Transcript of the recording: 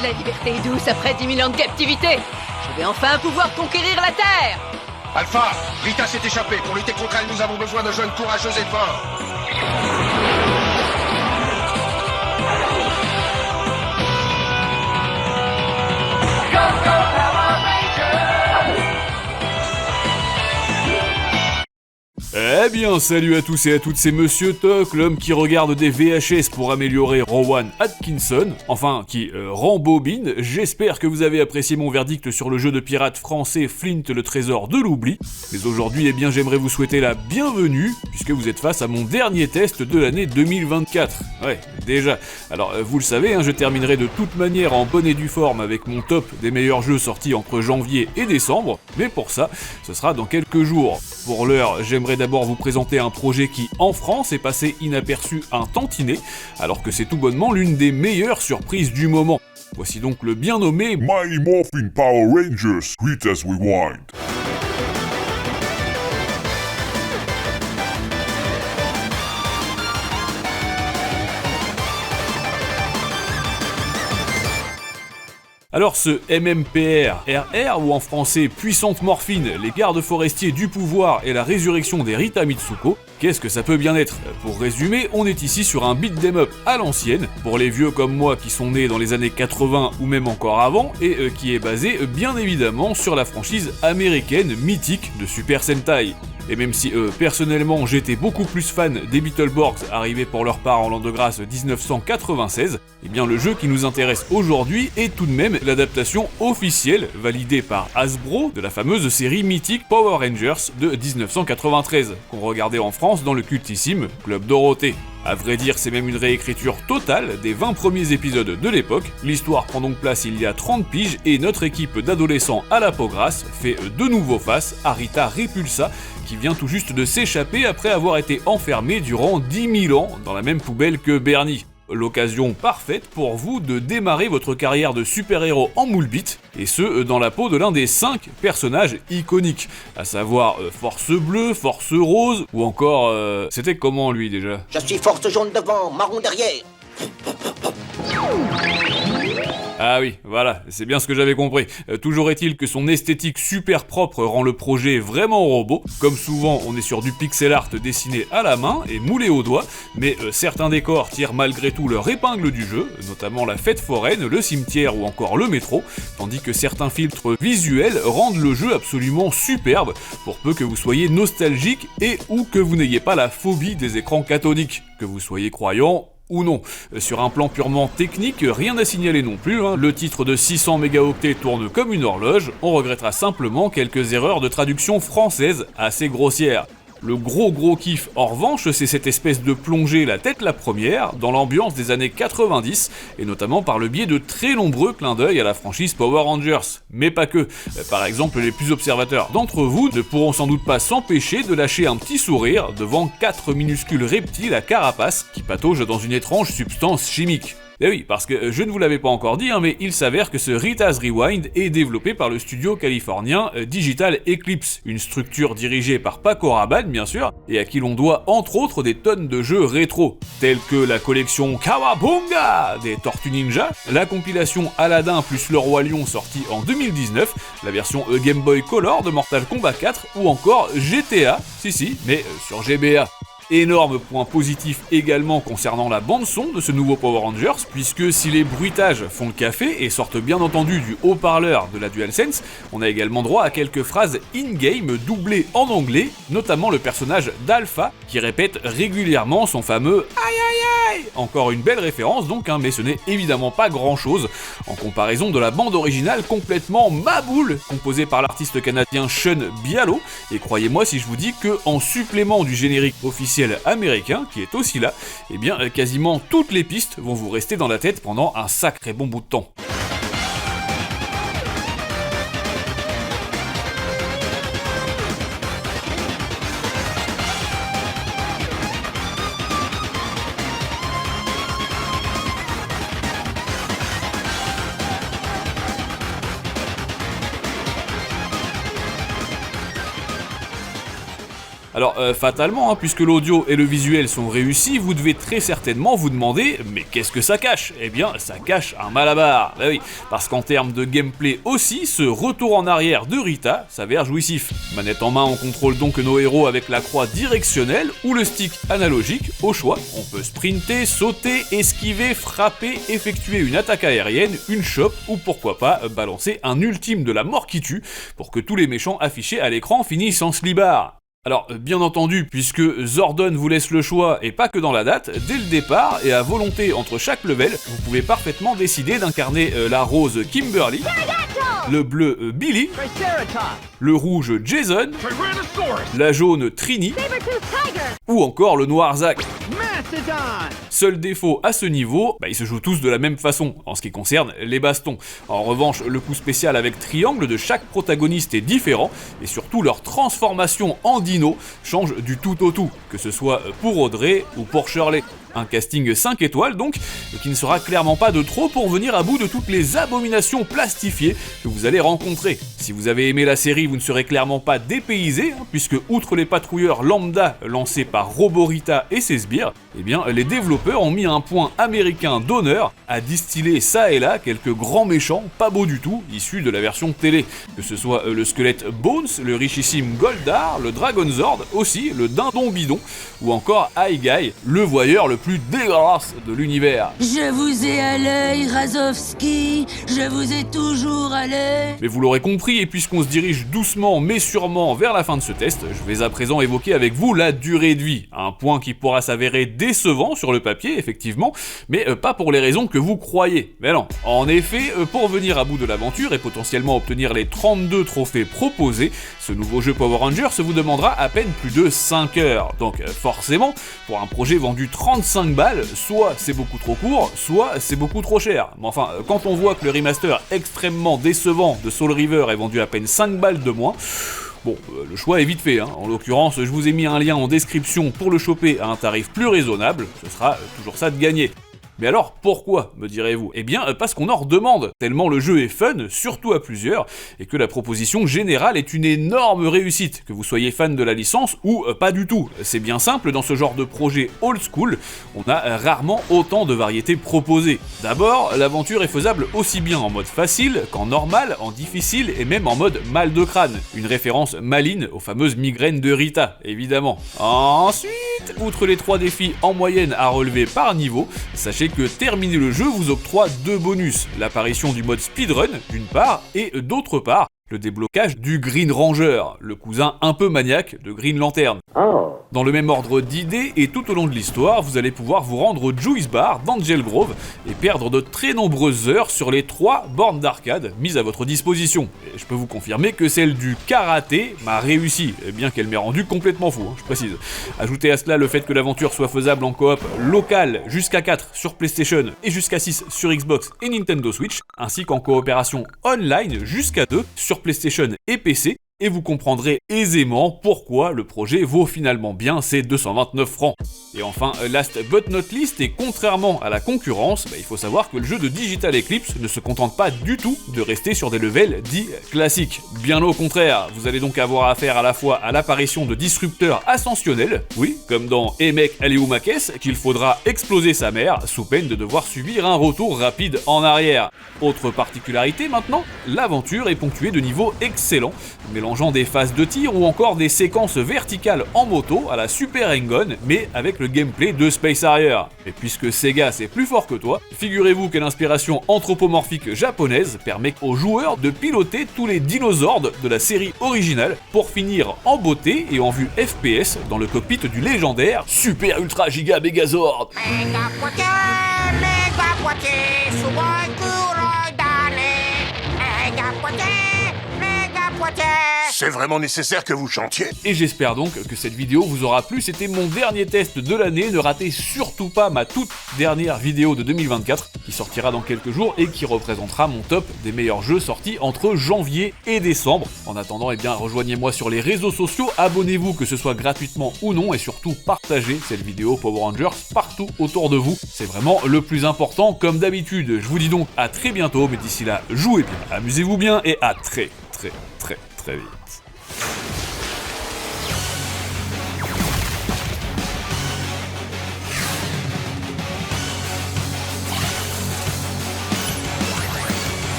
que la liberté est douce après 10 000 ans de captivité. Je vais enfin pouvoir conquérir la Terre. Alpha, Rita s'est échappée. Pour lutter contre elle, nous avons besoin de jeunes courageux et forts. Eh bien, salut à tous et à toutes, c'est Monsieur Toc, l'homme qui regarde des VHS pour améliorer Rowan Atkinson, enfin, qui rembobine. J'espère que vous avez apprécié mon verdict sur le jeu de pirate français Flint, le trésor de l'oubli. Mais aujourd'hui, eh bien, j'aimerais vous souhaiter la bienvenue, puisque vous êtes face à mon dernier test de l'année 2024. Ouais, déjà. Alors, vous le savez, je terminerai de toute manière en bonne et due forme avec mon top des meilleurs jeux sortis entre janvier et décembre, mais pour ça, ce sera dans quelques jours. Pour l'heure, j'aimerais d'abord vous présenter un projet qui, en France, est passé inaperçu un tantinet, alors que c'est tout bonnement l'une des meilleures surprises du moment. Voici donc le bien nommé Mighty Morphin Power Rangers, Sweet as We Wind. Alors ce MMPR-RR, ou en français Puissante Morphine, les gardes forestiers du pouvoir et la résurrection des Rita Mitsuko, qu'est-ce que ça peut bien être? Pour résumer, on est ici sur un beat'em up à l'ancienne, pour les vieux comme moi qui sont nés dans les années 80 ou même encore avant, et qui est basé bien évidemment sur la franchise américaine mythique de Super Sentai. Et même si personnellement j'étais beaucoup plus fan des Beetleborgs arrivés pour leur part en l'an de grâce 1996, eh bien le jeu qui nous intéresse aujourd'hui est tout de même l'adaptation officielle validée par Hasbro de la fameuse série mythique Power Rangers de 1993, qu'on regardait en France dans le cultissime Club Dorothée. À vrai dire, c'est même une réécriture totale des 20 premiers épisodes de l'époque. L'histoire prend donc place il y a 30 piges et notre équipe d'adolescents à la peau grasse fait de nouveau face à Rita Repulsa, qui vient tout juste de s'échapper après avoir été enfermée durant 10 000 ans dans la même poubelle que Bernie. L'occasion parfaite pour vous de démarrer votre carrière de super-héros en moule bit, et ce dans la peau de l'un des 5 personnages iconiques, à savoir Force Bleue, Force Rose, ou encore... c'était comment lui déjà? Je suis force jaune devant, marron derrière. Ah oui, voilà, c'est bien ce que j'avais compris. Toujours est-il que son esthétique super propre rend le projet vraiment robot. Comme souvent, on est sur du pixel art dessiné à la main et moulé au doigt, mais certains décors tirent malgré tout leur épingle du jeu, notamment la fête foraine, le cimetière ou encore le métro, tandis que certains filtres visuels rendent le jeu absolument superbe, pour peu que vous soyez nostalgique et ou que vous n'ayez pas la phobie des écrans cathodiques, que vous soyez croyant ou non. Sur un plan purement technique, rien à signaler non plus, Le titre de 600 mégaoctets tourne comme une horloge, on regrettera simplement quelques erreurs de traduction française assez grossières. Le gros kiff en revanche, c'est cette espèce de plongée la tête la première dans l'ambiance des années 90, et notamment par le biais de très nombreux clins d'œil à la franchise Power Rangers. Mais pas que. Par exemple, les plus observateurs d'entre vous ne pourront sans doute pas s'empêcher de lâcher un petit sourire devant 4 minuscules reptiles à carapace qui pataugent dans une étrange substance chimique. Eh oui, parce que je ne vous l'avais pas encore dit, mais il s'avère que ce Rita's Rewind est développé par le studio californien Digital Eclipse, une structure dirigée par Paco Rabanne bien sûr, et à qui l'on doit entre autres des tonnes de jeux rétro, tels que la collection Kawabunga des Tortues Ninja, la compilation Aladdin plus le Roi Lion sortie en 2019, la version Game Boy Color de Mortal Kombat 4, ou encore GTA, mais sur GBA. Énorme point positif également concernant la bande-son de ce nouveau Power Rangers, puisque si les bruitages font le café et sortent bien entendu du haut-parleur de la DualSense, on a également droit à quelques phrases in-game doublées en anglais, notamment le personnage d'Alpha, qui répète régulièrement son fameux « aïe aïe aïe ». Encore une belle référence donc, mais ce n'est évidemment pas grand-chose en comparaison de la bande originale complètement maboule, composée par l'artiste canadien Sean Bialo, et croyez-moi si je vous dis que en supplément du générique officiel américain, qui est aussi là, eh bien quasiment toutes les pistes vont vous rester dans la tête pendant un sacré bon bout de temps. Alors fatalement, puisque l'audio et le visuel sont réussis, vous devez très certainement vous demander « mais qu'est-ce que ça cache ?» Eh bien ça cache un malabar, bah oui, parce qu'en termes de gameplay aussi, ce retour en arrière de Rita s'avère jouissif. Manette en main, on contrôle donc nos héros avec la croix directionnelle ou le stick analogique, au choix. On peut sprinter, sauter, esquiver, frapper, effectuer une attaque aérienne, une chope ou pourquoi pas balancer un ultime de la mort qui tue pour que tous les méchants affichés à l'écran finissent en slibard. Alors, bien entendu, puisque Zordon vous laisse le choix, et pas que dans la date, dès le départ, et à volonté entre chaque level, vous pouvez parfaitement décider d'incarner la rose Kimberly, le bleu Billy, le rouge Jason, la jaune Trini, ou encore le noir Zack. Seul défaut à ce niveau, ils se jouent tous de la même façon, en ce qui concerne les bastons. En revanche, le coup spécial avec triangle de chaque protagoniste est différent, et surtout leur transformation en dino change du tout au tout, que ce soit pour Audrey ou pour Shirley. Un casting 5 étoiles donc, qui ne sera clairement pas de trop pour venir à bout de toutes les abominations plastifiées que vous allez rencontrer. Si vous avez aimé la série, vous ne serez clairement pas dépaysé, puisque outre les patrouilleurs lambda lancés par Roborita et ses sbires, eh bien les développeurs ont mis un point américain d'honneur à distiller ça et là quelques grands méchants pas beaux du tout, issus de la version télé. Que ce soit le squelette Bones, le richissime Goldar, le Dragon Zord aussi, le dindon bidon, ou encore High Guy, le voyeur le plus dégueulasse de l'univers. Je vous ai à l'œil, Razovski, je vous ai toujours à l'œil. Mais vous l'aurez compris, et puisqu'on se dirige doucement mais sûrement vers la fin de ce test, je vais à présent évoquer avec vous la durée de vie. Un point qui pourra s'avérer décevant sur le papier, effectivement, mais pas pour les raisons que vous croyez. Mais non, en effet, pour venir à bout de l'aventure et potentiellement obtenir les 32 trophées proposés, ce nouveau jeu Power Rangers vous demandera à peine plus de 5 heures. Donc forcément, pour un projet vendu 35 balles, soit c'est beaucoup trop court, soit c'est beaucoup trop cher. Mais enfin, quand on voit que le remaster extrêmement décevant de Soul River est vendu à peine 5 balles de moins, bon, le choix est vite fait, En l'occurrence, je vous ai mis un lien en description pour le choper à un tarif plus raisonnable, ce sera toujours ça de gagné. Mais alors, pourquoi, me direz-vous ? Eh bien, parce qu'on en redemande, tellement le jeu est fun, surtout à plusieurs, et que la proposition générale est une énorme réussite, que vous soyez fan de la licence ou pas du tout. C'est bien simple, dans ce genre de projet old school, on a rarement autant de variétés proposées. D'abord, l'aventure est faisable aussi bien en mode facile qu'en normal, en difficile et même en mode mal de crâne. Une référence maligne aux fameuses migraines de Rita, évidemment. Ensuite, outre les 3 défis en moyenne à relever par niveau, sachez que terminer le jeu vous octroie 2 bonus, l'apparition du mode speedrun d'une part, et d'autre part, le déblocage du Green Ranger, le cousin un peu maniaque de Green Lantern. Dans le même ordre d'idées, et tout au long de l'histoire, vous allez pouvoir vous rendre au Juice Bar d'Angel Grove et perdre de très nombreuses heures sur les 3 bornes d'arcade mises à votre disposition. Et je peux vous confirmer que celle du karaté m'a réussi, bien qu'elle m'ait rendu complètement fou, je précise. Ajoutez à cela le fait que l'aventure soit faisable en coop local jusqu'à 4 sur PlayStation et jusqu'à 6 sur Xbox et Nintendo Switch, ainsi qu'en coopération online jusqu'à 2 sur PlayStation et PC, et vous comprendrez aisément pourquoi le projet vaut finalement bien ses 229 francs. Et enfin, last but not least, et contrairement à la concurrence, il faut savoir que le jeu de Digital Eclipse ne se contente pas du tout de rester sur des levels dits classiques. Bien au contraire, vous allez donc avoir affaire à la fois à l'apparition de disrupteurs ascensionnels, oui, comme dans Emek Aleumakes, qu'il faudra exploser sa mère, sous peine de devoir subir un retour rapide en arrière. Autre particularité maintenant, l'aventure est ponctuée de niveaux excellents, mélangeant des phases de tir ou encore des séquences verticales en moto à la Super Hang-On, mais avec le gameplay de Space Harrier. Et puisque Sega c'est plus fort que toi, figurez-vous que l'inspiration anthropomorphique japonaise permet aux joueurs de piloter tous les dinosaures de la série originale pour finir en beauté et en vue FPS dans le cockpit du légendaire Super Ultra Giga Megazord. C'est vraiment nécessaire que vous chantiez? Et j'espère donc que cette vidéo vous aura plu. C'était mon dernier test de l'année. Ne ratez surtout pas ma toute dernière vidéo de 2024 qui sortira dans quelques jours et qui représentera mon top des meilleurs jeux sortis entre janvier et décembre. En attendant, rejoignez-moi sur les réseaux sociaux, abonnez-vous que ce soit gratuitement ou non et surtout partagez cette vidéo Power Rangers partout autour de vous. C'est vraiment le plus important comme d'habitude. Je vous dis donc à très bientôt, mais d'ici là, jouez bien, amusez-vous bien et à très vite.